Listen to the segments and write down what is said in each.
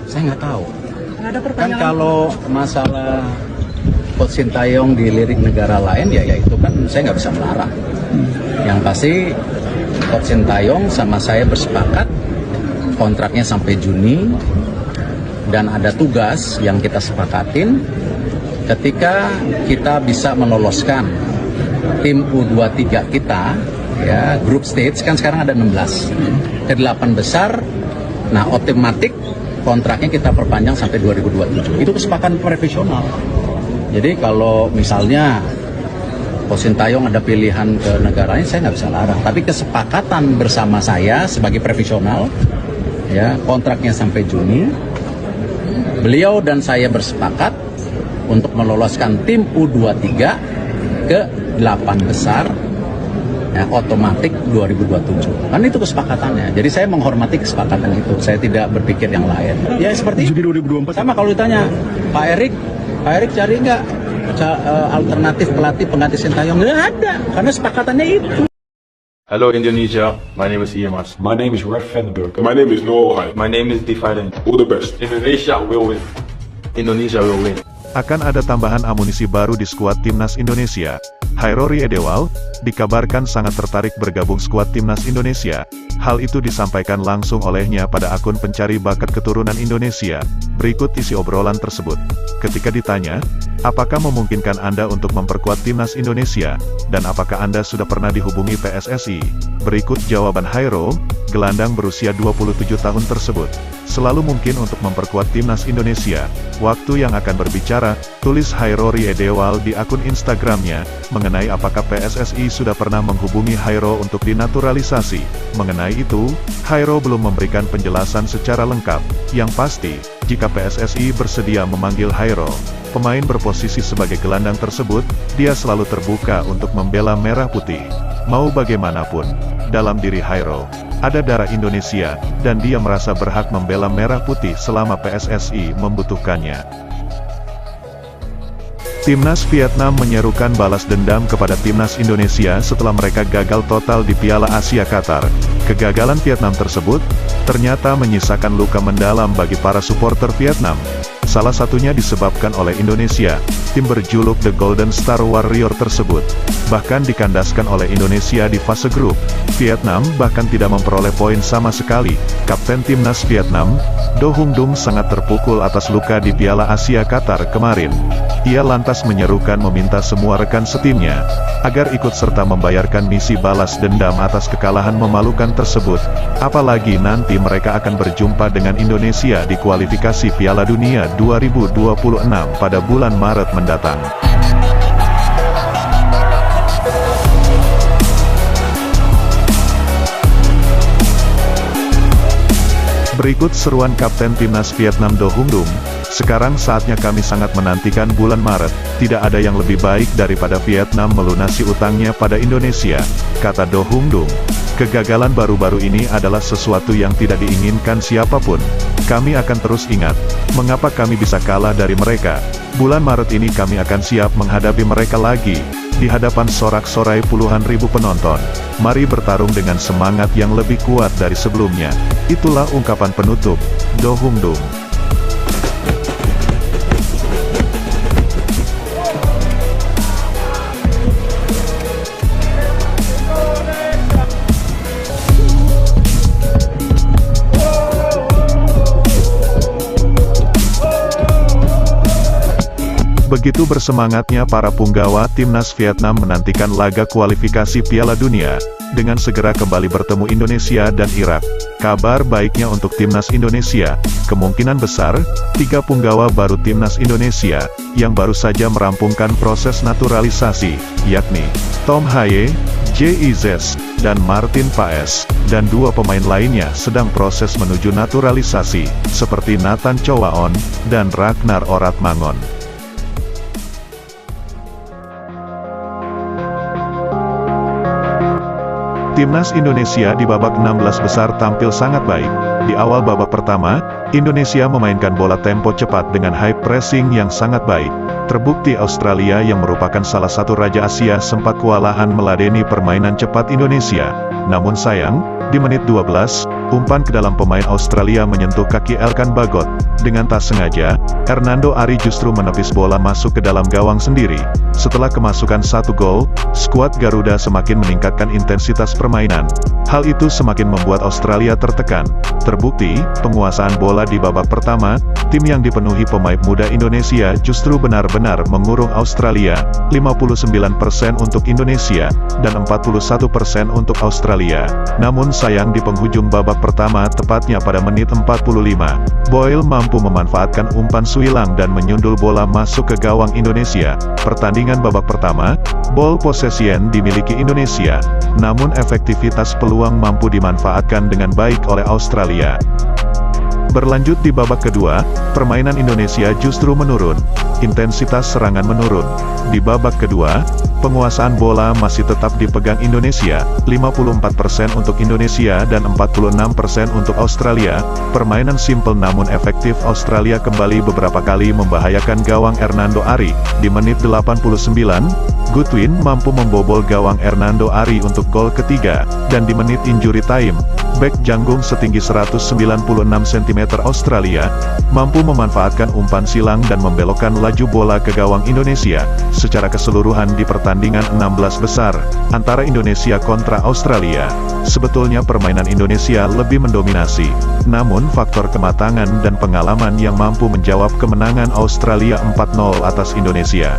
Saya nggak tahu. Nggak ada Kan pertanyaan. kalau masalah Coach Sintayong dilirik negara lain, ya itu kan saya nggak bisa melarang. Yang pasti Coach Sintayong sama saya bersepakat kontraknya sampai Juni, dan ada tugas yang kita sepakatin ketika kita bisa meloloskan tim U23 kita, ya group stage kan sekarang ada 16 ke 8 besar. Nah, otomatis kontraknya kita perpanjang sampai 2027. Itu kesepakatan profesional. Jadi kalau misalnya Coach Sintayong ada pilihan ke negara lain, saya nggak bisa larang. Tapi kesepakatan bersama saya sebagai profesional, ya kontraknya sampai Juni. Beliau dan saya bersepakat untuk meloloskan tim U23 ke 8 besar, ya, otomatis 2027. Kan itu kesepakatannya. Jadi saya menghormati kesepakatan itu. Saya tidak berpikir yang lain. Ya seperti Juni 2024. sama kalau ditanya Pak Erik cari nggak alternatif pelatih pengganti Sintayong? Nggak ada, karena sepakatannya itu. Hello Indonesia, my name is Iemas. My name is Ref Vandenberg. My name is Noah Hyde. My name is Defiden. All the best. Indonesia will win. Indonesia will win. Akan ada tambahan amunisi baru di skuad Timnas Indonesia. Hairori Edewal, dikabarkan sangat tertarik bergabung skuad Timnas Indonesia. Hal itu disampaikan langsung olehnya pada akun pencari bakat keturunan Indonesia. Berikut isi obrolan tersebut. Ketika ditanya, apakah memungkinkan Anda untuk memperkuat Timnas Indonesia, dan apakah Anda sudah pernah dihubungi PSSI? Berikut jawaban Hairo, gelandang berusia 27 tahun tersebut. Selalu mungkin untuk memperkuat Timnas Indonesia. Waktu yang akan berbicara, tulis Hairori Edewal di akun Instagramnya, mengenai apakah PSSI sudah pernah menghubungi Hairo untuk dinaturalisasi. Mengenai itu, Hairo belum memberikan penjelasan secara lengkap. Yang pasti, jika PSSI bersedia memanggil Hairo, pemain berposisi sebagai gelandang tersebut, dia selalu terbuka untuk membela merah putih. Mau bagaimanapun, dalam diri Hairo ada darah Indonesia, dan dia merasa berhak membela merah putih selama PSSI membutuhkannya. Timnas Vietnam menyerukan balas dendam kepada Timnas Indonesia setelah mereka gagal total di Piala Asia Qatar. Kegagalan Vietnam tersebut ternyata menyisakan luka mendalam bagi para supporter Vietnam. Salah satunya disebabkan oleh Indonesia. Tim berjuluk The Golden Star Warrior tersebut bahkan dikandaskan oleh Indonesia di fase grup. Vietnam bahkan tidak memperoleh poin sama sekali. Kapten Timnas Vietnam, Do Hung Dum, sangat terpukul atas luka di Piala Asia Qatar kemarin. Ia lantas menyerukan meminta semua rekan setimnya agar ikut serta membayarkan misi balas dendam atas kekalahan memalukan tersebut. Apalagi nanti mereka akan berjumpa dengan Indonesia di kualifikasi Piala Dunia 2026 pada bulan Maret mendatang. Berikut seruan Kapten Timnas Vietnam Do Hung Dum. Sekarang saatnya kami sangat menantikan bulan Maret. Tidak ada yang lebih baik daripada Vietnam melunasi utangnya pada Indonesia, kata Do Hung Dum. Kegagalan baru-baru ini adalah sesuatu yang tidak diinginkan siapapun. Kami akan terus ingat mengapa kami bisa kalah dari mereka. Bulan Maret ini kami akan siap menghadapi mereka lagi, di hadapan sorak-sorai puluhan ribu penonton. Mari bertarung dengan semangat yang lebih kuat dari sebelumnya. Itulah ungkapan penutup Do Hung Dum. Begitu bersemangatnya para punggawa Timnas Vietnam menantikan laga kualifikasi Piala Dunia, dengan segera kembali bertemu Indonesia dan Irak. Kabar baiknya untuk Timnas Indonesia, kemungkinan besar, 3 punggawa baru Timnas Indonesia, yang baru saja merampungkan proses naturalisasi, yakni Tom Haye, J.I.Z, dan Martin Paes, dan 2 pemain lainnya sedang proses menuju naturalisasi, seperti Nathan Chowaon, dan Ragnar Oratmangon. Timnas Indonesia di babak 16 besar tampil sangat baik. Di awal babak pertama, Indonesia memainkan bola tempo cepat dengan high pressing yang sangat baik. Terbukti Australia yang merupakan salah satu raja Asia sempat kewalahan meladeni permainan cepat Indonesia. Namun sayang, Di menit 12, umpan ke dalam pemain Australia menyentuh kaki Elkan Bagot. Dengan tak sengaja, Hernando Ari justru menepis bola masuk ke dalam gawang sendiri. Setelah kemasukan 1 gol, skuad Garuda semakin meningkatkan intensitas permainan. Hal itu semakin membuat Australia tertekan. Terbukti, penguasaan bola di babak pertama, tim yang dipenuhi pemain muda Indonesia justru benar-benar mengurung Australia, 59% untuk Indonesia, dan 41% untuk Australia. Namun sayang di penghujung babak pertama tepatnya pada menit 45, Boyle mampu memanfaatkan umpan Suilang dan menyundul bola masuk ke gawang Indonesia. Pertandingan babak pertama, ball possession dimiliki Indonesia, namun efektivitas peluang mampu dimanfaatkan dengan baik oleh Australia. Berlanjut di babak kedua, permainan Indonesia justru menurun. Intensitas serangan menurun. Di babak kedua, penguasaan bola masih tetap dipegang Indonesia, 54% untuk Indonesia dan 46% untuk Australia. Permainan simpel namun efektif Australia kembali beberapa kali membahayakan gawang Hernando Ari. Di menit 89, Goodwin mampu membobol gawang Hernando Ari untuk gol ketiga, dan di menit injury time, bek janggung setinggi 196 cm Australia, mampu memanfaatkan umpan silang dan membelokkan laju bola ke gawang Indonesia. Secara keseluruhan di pertandingan 16 besar, antara Indonesia kontra Australia, sebetulnya permainan Indonesia lebih mendominasi. Namun faktor kematangan dan pengalaman yang mampu menjawab kemenangan Australia 4-0 atas Indonesia.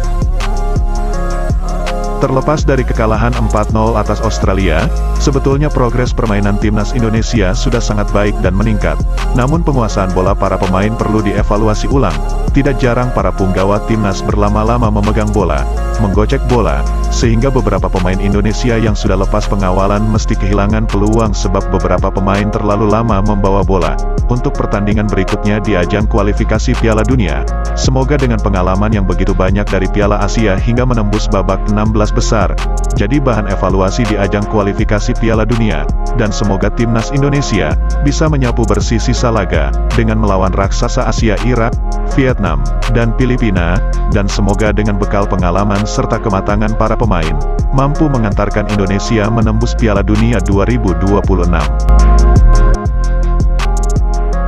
Terlepas dari kekalahan 4-0 atas Australia, sebetulnya progres permainan timnas Indonesia sudah sangat baik dan meningkat. Namun penguasaan bola para pemain perlu dievaluasi ulang. Tidak jarang para punggawa timnas berlama-lama memegang bola, menggocek bola, sehingga beberapa pemain Indonesia yang sudah lepas pengawalan mesti kehilangan peluang sebab beberapa pemain terlalu lama membawa bola. Untuk pertandingan berikutnya di ajang kualifikasi Piala Dunia, semoga dengan pengalaman yang begitu banyak dari Piala Asia hingga menembus babak 16 besar, jadi bahan evaluasi di ajang kualifikasi Piala Dunia, dan semoga timnas Indonesia bisa menyapu bersih sisa laga dengan melawan raksasa Asia Irak, Vietnam, dan Filipina, dan semoga dengan bekal pengalaman serta kematangan para pemain, mampu mengantarkan Indonesia menembus Piala Dunia 2026.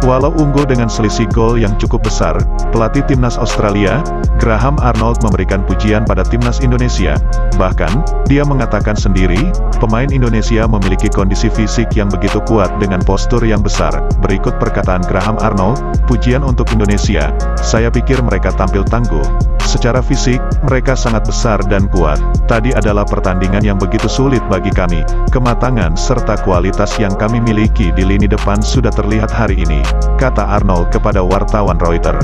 Walau unggul dengan selisih gol yang cukup besar, pelatih timnas Australia, Graham Arnold memberikan pujian pada timnas Indonesia. Bahkan, dia mengatakan sendiri, pemain Indonesia memiliki kondisi fisik yang begitu kuat dengan postur yang besar. Berikut perkataan Graham Arnold, pujian untuk Indonesia, saya pikir mereka tampil tangguh. Secara fisik, mereka sangat besar dan kuat. Tadi adalah pertandingan yang begitu sulit bagi kami. Kematangan serta kualitas yang kami miliki di lini depan sudah terlihat hari ini, kata Arnold kepada wartawan Reuters.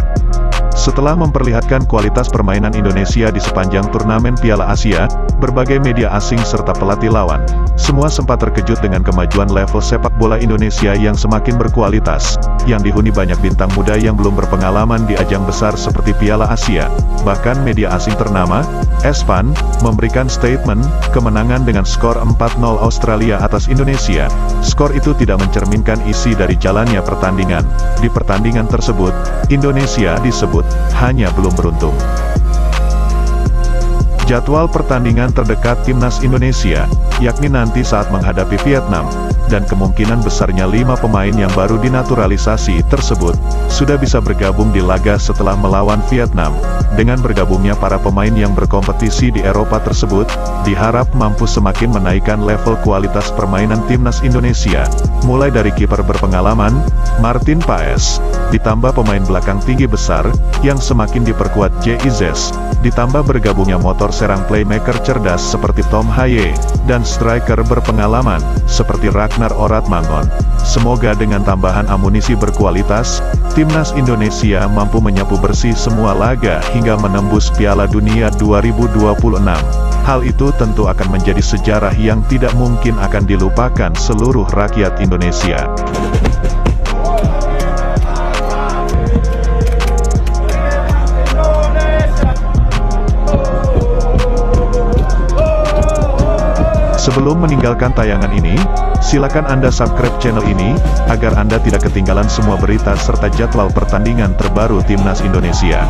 Setelah memperlihatkan kualitas permainan Indonesia di sepanjang turnamen Piala Asia, berbagai media asing serta pelatih lawan, semua sempat terkejut dengan kemajuan level sepak bola Indonesia yang semakin berkualitas, yang dihuni banyak bintang muda yang belum berpengalaman di ajang besar seperti Piala Asia. Bahkan media asing ternama, Espan, memberikan statement, kemenangan dengan skor 4-0 Australia atas Indonesia. Skor itu tidak mencerminkan isi dari jalannya pertandingan. Di pertandingan tersebut, Indonesia disebut hanya belum beruntung. Jadwal pertandingan terdekat timnas Indonesia, yakni nanti saat menghadapi Vietnam, dan kemungkinan besarnya 5 pemain yang baru dinaturalisasi tersebut, sudah bisa bergabung di laga setelah melawan Vietnam. Dengan bergabungnya para pemain yang berkompetisi di Eropa tersebut, diharap mampu semakin menaikkan level kualitas permainan timnas Indonesia, mulai dari kiper berpengalaman, Martin Paes, ditambah pemain belakang tinggi besar, yang semakin diperkuat JIZ, ditambah bergabungnya motor serang playmaker cerdas seperti Tom Haye, dan striker berpengalaman, seperti Ragnar Oratmangun. Semoga dengan tambahan amunisi berkualitas, timnas Indonesia mampu menyapu bersih semua laga hingga menembus Piala Dunia 2026. Hal itu tentu akan menjadi sejarah yang tidak mungkin akan dilupakan seluruh rakyat Indonesia. Sebelum meninggalkan tayangan ini, silakan Anda subscribe channel ini, agar Anda tidak ketinggalan semua berita serta jadwal pertandingan terbaru timnas Indonesia.